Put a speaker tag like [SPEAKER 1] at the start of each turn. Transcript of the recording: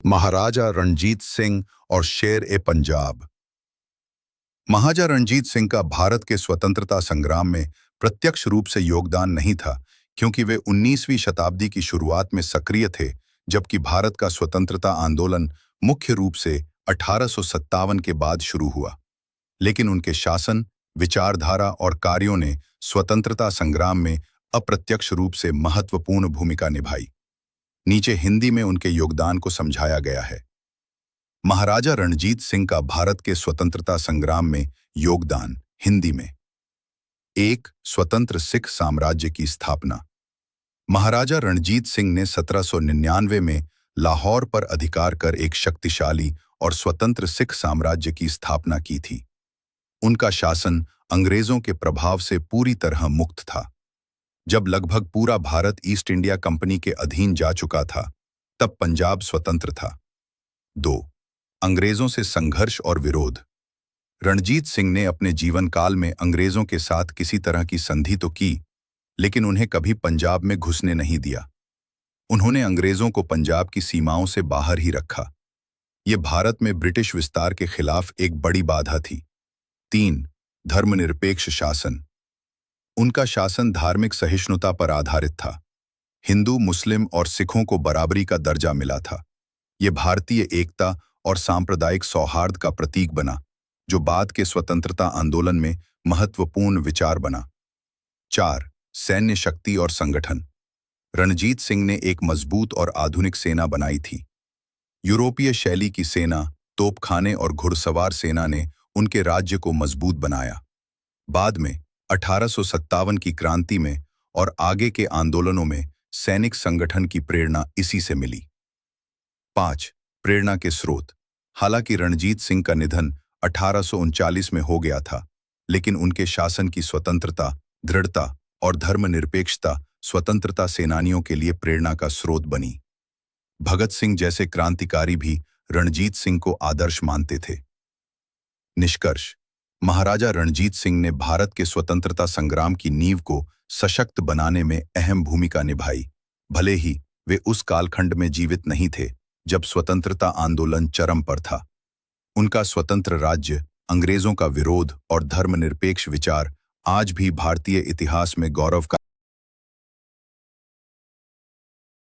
[SPEAKER 1] महाराजा रणजीत सिंह और शेर-ए-पंजाब। महाराजा रणजीत सिंह का भारत के स्वतंत्रता संग्राम में प्रत्यक्ष रूप से योगदान नहीं था, क्योंकि वे 19वीं शताब्दी की शुरुआत में सक्रिय थे, जबकि भारत का स्वतंत्रता आंदोलन मुख्य रूप से 1857 के बाद शुरू हुआ। लेकिन उनके शासन, विचारधारा और कार्यों ने स्वतंत्रता संग्राम में अप्रत्यक्ष रूप से महत्वपूर्ण भूमिका निभाई। नीचे हिंदी में उनके योगदान को समझाया गया है। महाराजा रणजीत सिंह का भारत के स्वतंत्रता संग्राम में योगदान। हिंदी में। 1. स्वतंत्र सिख साम्राज्य की स्थापना। महाराजा रणजीत सिंह ने 1799 में लाहौर पर अधिकार कर एक शक्तिशाली और स्वतंत्र सिख साम्राज्य की स्थापना की थी। उनका शासन अंग्रेजों के प्रभाव से पूरी तरह मुक्त था। जब लगभग पूरा भारत ईस्ट इंडिया कंपनी के अधीन जा चुका था, तब पंजाब स्वतंत्र था। 2. अंग्रेजों से संघर्ष और विरोध। रणजीत सिंह ने अपने जीवन काल में अंग्रेजों के साथ किसी तरह की संधि तो की, लेकिन उन्हें कभी पंजाब में घुसने नहीं दिया। उन्होंने अंग्रेजों को पंजाब की सीमाओं से बाहर ही रखा। ये भारत में ब्रिटिश विस्तार के खिलाफ एक बड़ी बाधा थी। 3. धर्मनिरपेक्ष शासन। उनका शासन धार्मिक सहिष्णुता पर आधारित था। हिंदू, मुस्लिम और सिखों को बराबरी का दर्जा मिला था। ये भारतीय एकता और सांप्रदायिक सौहार्द का प्रतीक बना, जो बाद के स्वतंत्रता आंदोलन में महत्वपूर्ण विचार बना। 4. सैन्य शक्ति और संगठन। रणजीत सिंह ने एक मजबूत और आधुनिक सेना बनाई थी। यूरोपीय शैली की सेना, तोपखाने और घुड़सवार सेना ने उनके राज्य को मजबूत बनाया। बाद में 1857 की क्रांति में और आगे के आंदोलनों में सैनिक संगठन की प्रेरणा इसी से मिली। 5. प्रेरणा के स्रोत। हालांकि रणजीत सिंह का निधन 1839 में हो गया था, लेकिन उनके शासन की स्वतंत्रता, दृढ़ता और धर्मनिरपेक्षता स्वतंत्रता सेनानियों के लिए प्रेरणा का स्रोत बनी। भगत सिंह जैसे क्रांतिकारी भी रणजीत सिंह को आदर्श मानते थे। निष्कर्ष। महाराजा रणजीत सिंह ने भारत के स्वतंत्रता संग्राम की नींव को सशक्त बनाने में अहम भूमिका निभाई। भले ही वे उस कालखंड में जीवित नहीं थे जब स्वतंत्रता आंदोलन चरम पर था। उनका स्वतंत्र राज्य, अंग्रेजों का विरोध और धर्मनिरपेक्ष विचार आज भी भारतीय इतिहास में गौरव का